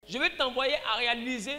Je vais t'envoyer à réaliser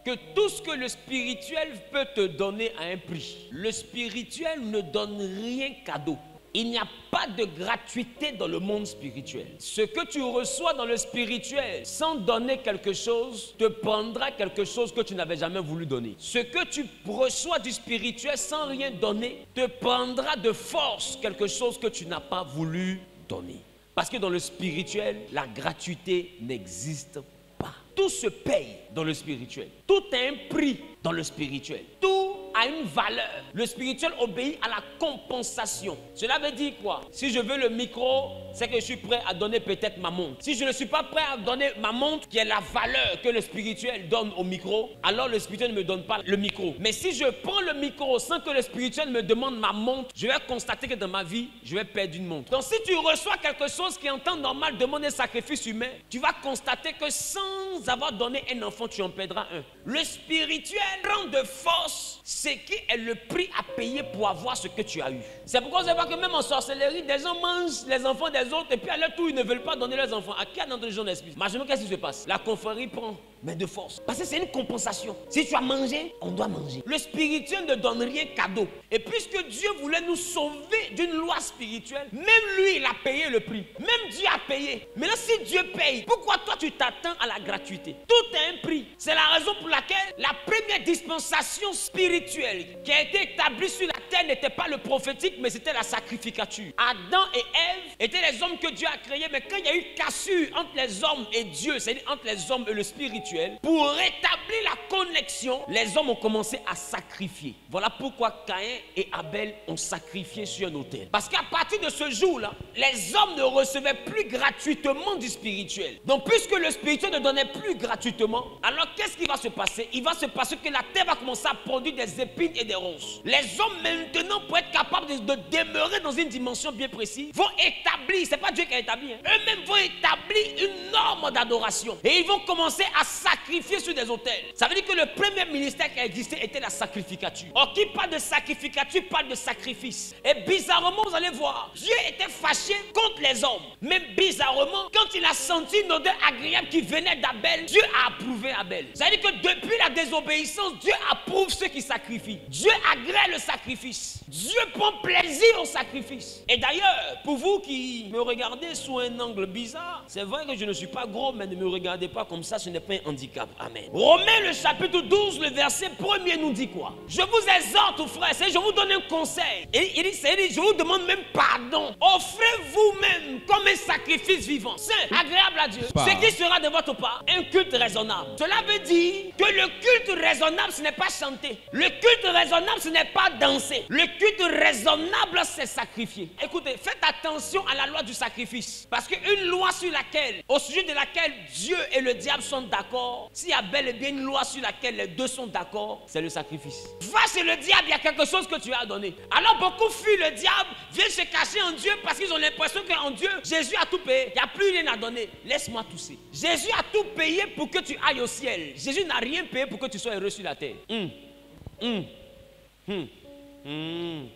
que tout ce que le spirituel peut te donner a un prix. Le spirituel ne donne rien cadeau. Il n'y a pas de gratuité dans le monde spirituel. Ce que tu reçois dans le spirituel, sans donner quelque chose, te prendra quelque chose que tu n'avais jamais voulu donner. Ce que tu reçois du spirituel sans rien donner, te prendra de force quelque chose que tu n'as pas voulu donner. Parce que dans le spirituel, la gratuité n'existe pas. Tout se paye dans le spirituel. Tout a un prix dans le spirituel. Tout a une valeur. Le spirituel obéit à la compensation. Cela veut dire quoi? Si je veux le micro, c'est que je suis prêt à donner peut-être ma montre. Si je ne suis pas prêt à donner ma montre, qui est la valeur que le spirituel donne au micro, alors le spirituel ne me donne pas le micro. Mais si je prends le micro sans que le spirituel me demande ma montre, je vais constater que dans ma vie, je vais perdre une montre. Donc si tu reçois quelque chose qui en temps normal demande un sacrifice humain, tu vas constater que sans avoir donné un enfant, tu en perdras un. Le spirituel prend de force ce qui est le prix à payer pour avoir ce que tu as eu. C'est pourquoi vous savez que même en sorcellerie, des gens mangent les enfants des autres et puis à leur tour, ils ne veulent pas donner leurs enfants. À qui a d'entre les gens d'esprit? Maintenant, qu'est-ce qui se passe? La confrérie prend, mais de force. Parce que c'est une compensation. Si tu as mangé, on doit manger. Le spirituel ne donne rien cadeau. Et puisque Dieu voulait nous sauver d'une loi spirituelle, même lui, il a payé le prix. Même Dieu a payé. Mais là, si Dieu paye, pourquoi toi, tu t'attends à la gratuité? Tout a un prix. C'est la raison pour laquelle la première dispensation spirituelle qui a été établie sur la terre n'était pas le prophétique, mais c'était la sacrificature. Adam et Ève étaient les hommes que Dieu a créés, mais quand il y a eu cassure entre les hommes et Dieu, c'est-à-dire entre les hommes et le spirituel, pour rétablir la connexion, les hommes ont commencé à sacrifier. Voilà pourquoi Caïn et Abel ont sacrifié sur un autel. Parce qu'à partir de ce jour-là, les hommes ne recevaient plus gratuitement du spirituel. Donc puisque le spirituel ne donnait plus gratuitement, alors qu'est-ce qui va se passer? Il va se passer que la terre va commencer à produire des épines et des ronces. Les hommes maintenant, pour être capables de demeurer dans une dimension bien précise, vont établir, c'est pas Dieu qui a établi, hein, eux-mêmes vont établir une norme d'adoration. Et ils vont commencer à sacrifier sur des autels. Ça veut dire que le premier ministère qui a existé était la sacrificature. Or, qui parle de sacrificature parle de sacrifice. Et bizarrement, vous allez voir, Dieu était fâché contre les hommes. Mais bizarrement, quand il a senti une odeur agréable qui venait d'Abel, Dieu a approuvé Abel. Ça veut dire que depuis la désobéissance, Dieu approuve ceux qui sacrifient. Dieu agrée le sacrifice. Dieu prend plaisir au sacrifice. Et d'ailleurs, pour vous qui me regardez sous un angle bizarre, c'est vrai que je ne suis pas gros, mais ne me regardez pas comme ça, ce n'est pas un handicap. Amen. Romains le chapitre 12, le verset 1er nous dit quoi? Je vous exhorte, frères, je vous donne un conseil. Et il dit, je vous demande même pardon. Offrez vous-même comme un sacrifice vivant, saint, agréable à Dieu. Ce qui sera de votre part un culte raisonnable. Cela veut dire que le culte raisonnable, ce n'est pas chanter. Le culte raisonnable, ce n'est pas danser. Le culte raisonnable, c'est sacrifier. Écoutez, faites attention à la loi du sacrifice. Parce qu'une loi sur laquelle, au sujet de laquelle Dieu et le diable sont d'accord, s'il y a bel et bien une loi sur laquelle les deux sont d'accord, c'est le sacrifice. Va chez le diable, il y a quelque chose que tu as donné. Alors beaucoup fuient le diable, viennent se cacher en Dieu parce qu'ils ont l'impression qu'en Dieu, Jésus a tout payé. Il n'y a plus rien à donner. Laisse-moi tousser. Jésus a tout payé pour que tu ailles au ciel. Jésus n'a rien payé pour que tu sois heureux sur la terre.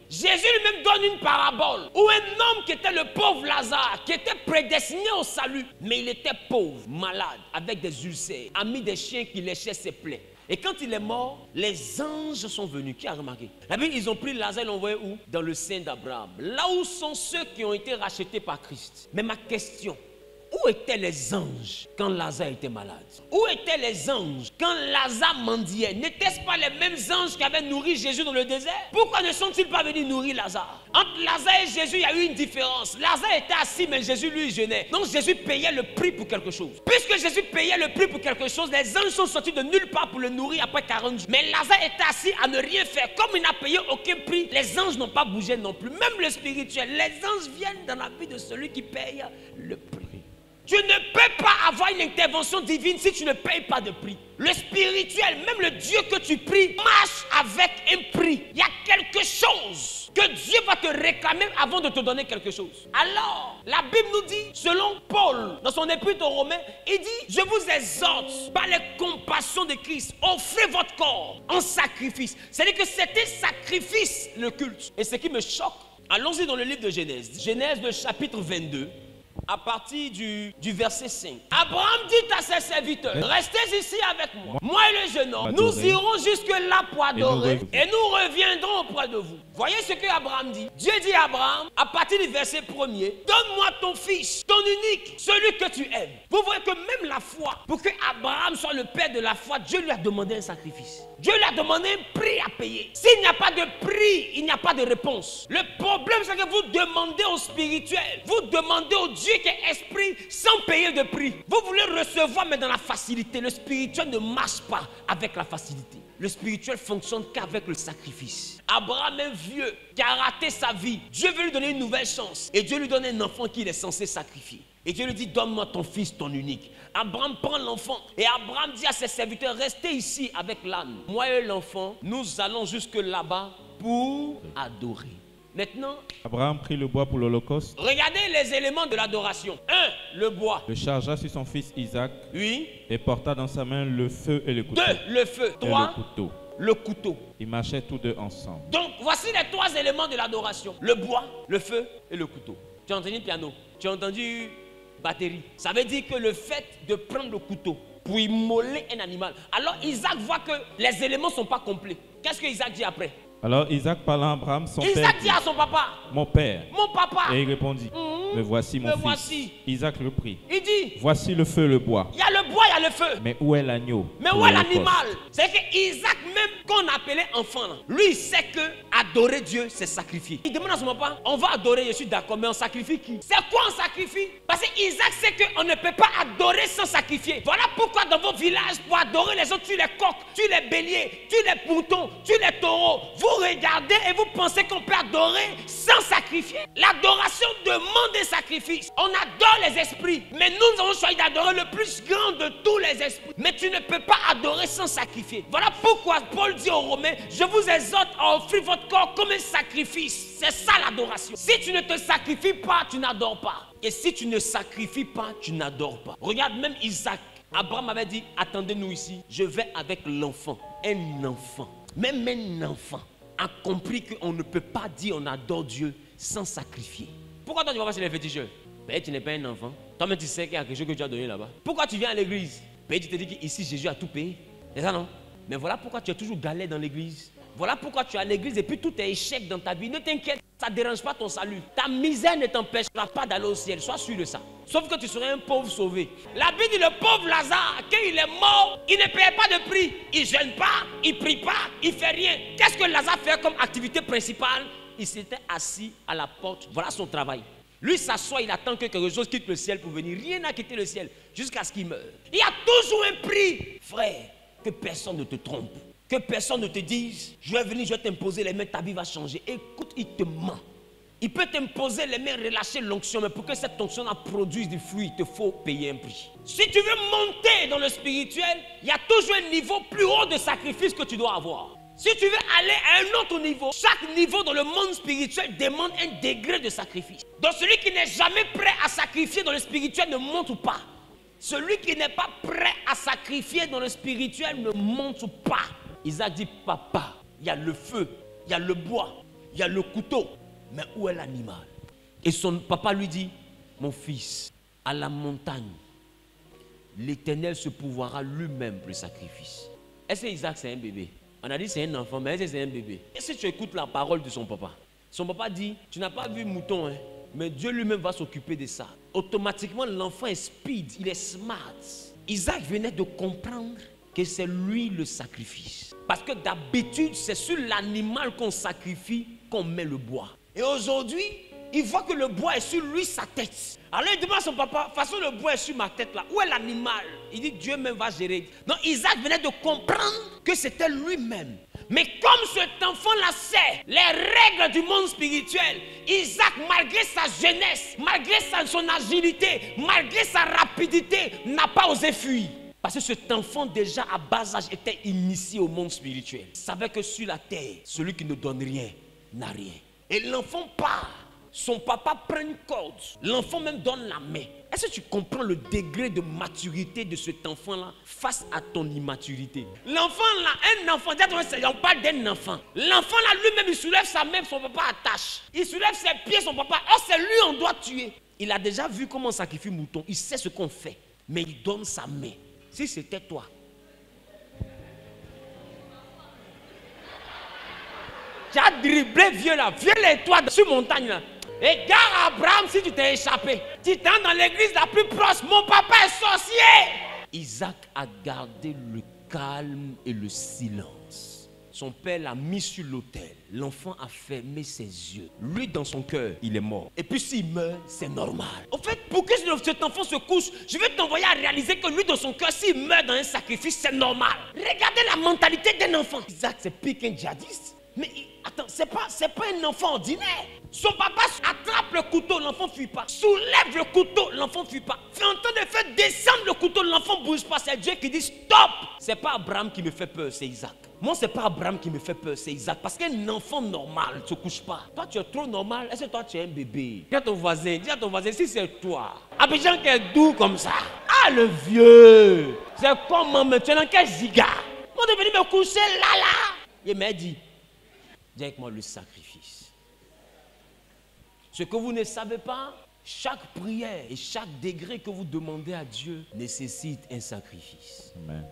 Jésus lui-même donne une parabole où un homme qui était le pauvre Lazare, qui était prédestiné au salut, mais il était pauvre, malade, avec des ulcères, ami des chiens qui léchaient ses plaies. Et quand il est mort, les anges sont venus. Qui a remarqué? La Bible, ils ont pris Lazare et l'ont envoyé où? Dans le sein d'Abraham. Là où sont ceux qui ont été rachetés par Christ. Mais ma question, où étaient les anges quand Lazare était malade? Où étaient les anges quand Lazare mendiait? N'étaient-ce pas les mêmes anges qui avaient nourri Jésus dans le désert? Pourquoi ne sont-ils pas venus nourrir Lazare? Entre Lazare et Jésus, il y a eu une différence. Lazare était assis, mais Jésus, lui, jeûnait. Donc Jésus payait le prix pour quelque chose. Puisque Jésus payait le prix pour quelque chose, les anges sont sortis de nulle part pour le nourrir après 40 jours. Mais Lazare était assis à ne rien faire. Comme il n'a payé aucun prix, les anges n'ont pas bougé non plus. Même le spirituel, les anges viennent dans la vie de celui qui paye le prix. Tu ne peux pas avoir une intervention divine si tu ne payes pas de prix. Le spirituel, même le Dieu que tu pries, marche avec un prix. Il y a quelque chose que Dieu va te réclamer avant de te donner quelque chose. Alors, la Bible nous dit, selon Paul, dans son épître aux Romains, il dit, je vous exhorte par les compassions de Christ, offrez votre corps en sacrifice. C'est-à-dire que c'était sacrifice, le culte. Et ce qui me choque, allons-y dans le livre de Genèse. Genèse, le chapitre 22. à partir du verset 5. Abraham dit à ses serviteurs, restez ici avec moi. Moi et le jeune homme, nous irons jusque là pour adorer et nous reviendrons auprès de vous. Voyez ce que Abraham dit. Dieu dit à Abraham, à partir du verset 1er, donne-moi ton fils, ton unique, celui que tu aimes. Vous voyez que même la foi, pour que Abraham soit le père de la foi, Dieu lui a demandé un sacrifice. Dieu lui a demandé un prix à payer. S'il n'y a pas de prix, il n'y a pas de réponse. Le problème, c'est que vous demandez au spirituel, vous demandez au Dieu qui est esprit sans payer de prix. Vous voulez recevoir, mais dans la facilité. Le spirituel ne marche pas avec la facilité. Le spirituel fonctionne qu'avec le sacrifice. Abraham est vieux, qui a raté sa vie. Dieu veut lui donner une nouvelle chance. Et Dieu lui donne un enfant qu'il est censé sacrifier. Et Dieu lui dit, donne-moi ton fils, ton unique. Abraham prend l'enfant. Et Abraham dit à ses serviteurs, restez ici avec l'âne. Moi et l'enfant, nous allons jusque là-bas pour adorer. Maintenant, Abraham prit le bois pour l'Holocauste. Regardez les éléments de l'adoration. 1. Le bois. Le chargea sur son fils Isaac. Oui. Et porta dans sa main le feu et le couteau. 2. Le feu. 3. Le couteau. Le couteau. Ils marchaient tous deux ensemble. Donc, voici les 3 éléments de l'adoration. Le bois, le feu et le couteau. Tu as entendu le piano? Tu as entendu batterie? Ça veut dire que le fait de prendre le couteau pour immoler un animal. Alors, Isaac voit que les éléments ne sont pas complets. Qu'est-ce que Isaac dit après? Alors Isaac parla à Abraham, son père. Isaac dit à son papa, mon père. Mon papa. Et il répondit, me voici mon fils. Voici. Isaac reprit. Il dit, voici le feu, le bois. Il y a le bois, il y a le feu. Mais où est l'agneau? Mais où est l'animal? C'est que Isaac, même qu'on appelait enfant, là, lui il sait que adorer Dieu, c'est sacrifier. Il demande à son papa, on va adorer, je suis d'accord, mais on sacrifie qui? C'est quoi on sacrifie? Parce que Isaac sait qu'on ne peut pas adorer sans sacrifier. Voilà pourquoi dans vos villages, pour adorer les gens, tuent les coqs, tuent les béliers, tuent les moutons, tuent les taureaux. Vous regardez et vous pensez qu'on peut adorer sans sacrifier. L'adoration demande des sacrifices. On adore les esprits, mais nous avons choisi d'adorer le plus grand de tous les esprits. Mais tu ne peux pas adorer sans sacrifier. Voilà pourquoi Paul dit aux Romains, je vous exhorte à offrir votre corps comme un sacrifice. C'est ça l'adoration. Si tu ne te sacrifies pas, tu n'adores pas. Et si tu ne sacrifies pas, tu n'adores pas. Regarde même Isaac. Abraham avait dit, attendez-nous ici, je vais avec l'enfant. Un enfant, même un enfant a compris qu'on ne peut pas dire on adore Dieu sans sacrifier. Pourquoi toi tu vas pas chez les féticheurs? Mais tu n'es pas un enfant. Toi-même tu sais qu'il y a quelque chose que tu as donné là-bas. Pourquoi tu viens à l'église? Mais tu te dis qu'ici Jésus a tout payé. C'est ça non? Mais voilà pourquoi tu as toujours galère dans l'église. Voilà pourquoi tu es à l'église et puis tout est échec dans ta vie. Ne t'inquiète, ça ne dérange pas ton salut. Ta misère ne t'empêchera pas d'aller au ciel. Sois sûr de ça. Sauf que tu serais un pauvre sauvé. La Bible dit le pauvre Lazare, quand il est mort, il ne payait pas de prix. Il ne jeûne pas, il ne prie pas, il ne fait rien. Qu'est-ce que Lazare fait comme activité principale? Il s'était assis à la porte. Voilà son travail. Lui s'assoit, il attend que quelque chose quitte le ciel pour venir. Rien n'a quitté le ciel jusqu'à ce qu'il meure. Il y a toujours un prix. Frère, que personne ne te trompe. Que personne ne te dise, je vais venir, je vais t'imposer les mains, ta vie va changer. Écoute, il te ment. Il peut t'imposer les mains, relâcher l'onction, mais pour que cette onction-là produise du fruit, il te faut payer un prix. Si tu veux monter dans le spirituel, il y a toujours un niveau plus haut de sacrifice que tu dois avoir. Si tu veux aller à un autre niveau, chaque niveau dans le monde spirituel demande un degré de sacrifice. Donc celui qui n'est jamais prêt à sacrifier dans le spirituel ne monte pas. Celui qui n'est pas prêt à sacrifier dans le spirituel ne monte pas. Isaac dit, papa, il y a le feu, il y a le bois, il y a le couteau, mais où est l'animal? Et son papa lui dit, mon fils, à la montagne, l'Éternel se pourvoira lui-même pour le sacrifice. Est-ce que Isaac c'est un bébé? On a dit c'est un enfant, mais est-ce que c'est un bébé? Est-ce que tu écoutes la parole de son papa? Son papa dit, tu n'as pas vu mouton, hein, mais Dieu lui-même va s'occuper de ça. Automatiquement, l'enfant est speed, il est smart. Isaac venait de comprendre que c'est lui le sacrifice. Parce que d'habitude, c'est sur l'animal qu'on sacrifie qu'on met le bois. Et aujourd'hui, il voit que le bois est sur lui, sa tête. Alors il demande à son papa, de toute façon le bois est sur ma tête là. Où est l'animal? Il dit, Dieu même va gérer. Donc Isaac venait de comprendre que c'était lui-même. Mais comme cet enfant-là sait les règles du monde spirituel, Isaac, malgré sa jeunesse, malgré son agilité, malgré sa rapidité, n'a pas osé fuir. Parce que cet enfant déjà à bas âge était initié au monde spirituel. Il savait que sur la terre, celui qui ne donne rien n'a rien. Et l'enfant part. Son papa prend une corde. L'enfant même donne la main. Est-ce que tu comprends le degré de maturité de cet enfant-là face à ton immaturité? L'enfant là, un enfant, on parle d'un enfant. L'enfant là lui-même, il soulève sa main, son papa attache. Il soulève ses pieds, son papa. Oh, c'est lui on doit tuer. Il a déjà vu comment on sacrifie mouton. Il sait ce qu'on fait. Mais il donne sa main. Si c'était toi. Tu as dribblé vieux là. Vieux les toi sur montagne là. Et gare Abraham si tu t'es échappé. Tu t'es dans l'église la plus proche. Mon papa est sorcier. Isaac a gardé le calme et le silence. Son père l'a mis sur l'autel. L'enfant a fermé ses yeux. Lui, dans son cœur, il est mort. Et puis s'il meurt, c'est normal. En fait, pour que cet enfant se couche, je vais t'envoyer à réaliser que lui, dans son cœur, s'il meurt dans un sacrifice, c'est normal. Regardez la mentalité d'un enfant. Isaac, c'est pire qu'un djihadiste. Mais attends, c'est pas un enfant ordinaire. Son papa attrape le couteau, l'enfant ne fuit pas. Soulève le couteau, l'enfant ne fuit pas. Fait en train de faire descendre le couteau, l'enfant ne bouge pas. C'est Dieu qui dit stop. C'est pas Abraham qui me fait peur, c'est Isaac. Moi, c'est pas Abraham qui me fait peur, c'est Isaac. Parce qu'un enfant normal ne se couche pas. Toi, tu es trop normal. Est-ce que toi, tu es un bébé? Dis à ton voisin, si c'est toi. Abidjan qui est doux comme ça. Ah, le vieux. C'est comment, mais tu es dans quel giga? Moi, de venir me coucher là. Il m'a dit, dis avec moi le sacrifice. Ce que vous ne savez pas, chaque prière et chaque degré que vous demandez à Dieu nécessite un sacrifice. Amen.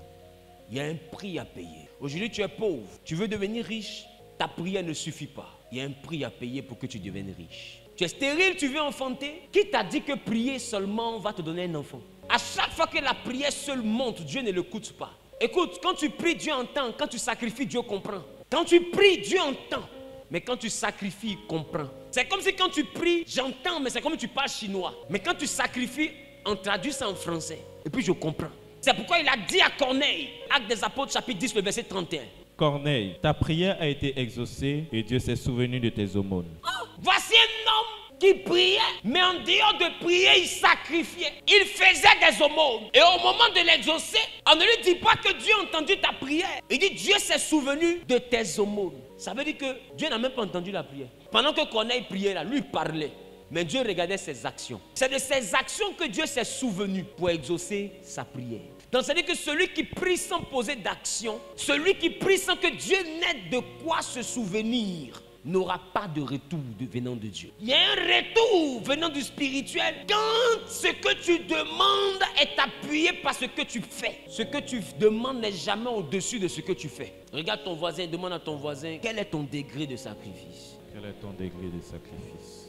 Il y a un prix à payer. Aujourd'hui, tu es pauvre. Tu veux devenir riche. Ta prière ne suffit pas. Il y a un prix à payer pour que tu deviennes riche. Tu es stérile, tu veux enfanter. Qui t'a dit que prier seulement va te donner un enfant? À chaque fois que la prière seule monte, Dieu ne l'écoute pas. Écoute, quand tu pries, Dieu entend. Quand tu sacrifies, Dieu comprend. Quand tu pries, Dieu entend. Mais quand tu sacrifies, il comprend. C'est comme si quand tu pries, j'entends, mais c'est comme si tu parles chinois. Mais quand tu sacrifies, on traduit ça en français. Et puis je comprends. C'est pourquoi il a dit à Corneille, Actes des Apôtres, chapitre 10, le verset 31. Corneille, ta prière a été exaucée et Dieu s'est souvenu de tes aumônes. Oh, voici un homme qui priait, mais en dehors de prier, il sacrifiait. Il faisait des aumônes. Et au moment de l'exaucer, on ne lui dit pas que Dieu a entendu ta prière. Il dit Dieu s'est souvenu de tes aumônes. Ça veut dire que Dieu n'a même pas entendu la prière. Pendant que Corneille priait là, lui parlait. Mais Dieu regardait ses actions. C'est de ses actions que Dieu s'est souvenu pour exaucer sa prière. Donc c'est-à-dire que celui qui prie sans poser d'action, celui qui prie sans que Dieu n'ait de quoi se souvenir, n'aura pas de retour venant de Dieu. Il y a un retour venant du spirituel quand ce que tu demandes est appuyé par ce que tu fais. Ce que tu demandes n'est jamais au-dessus de ce que tu fais. Regarde ton voisin, demande à ton voisin, quel est ton degré de sacrifice? Quel est ton degré de sacrifice?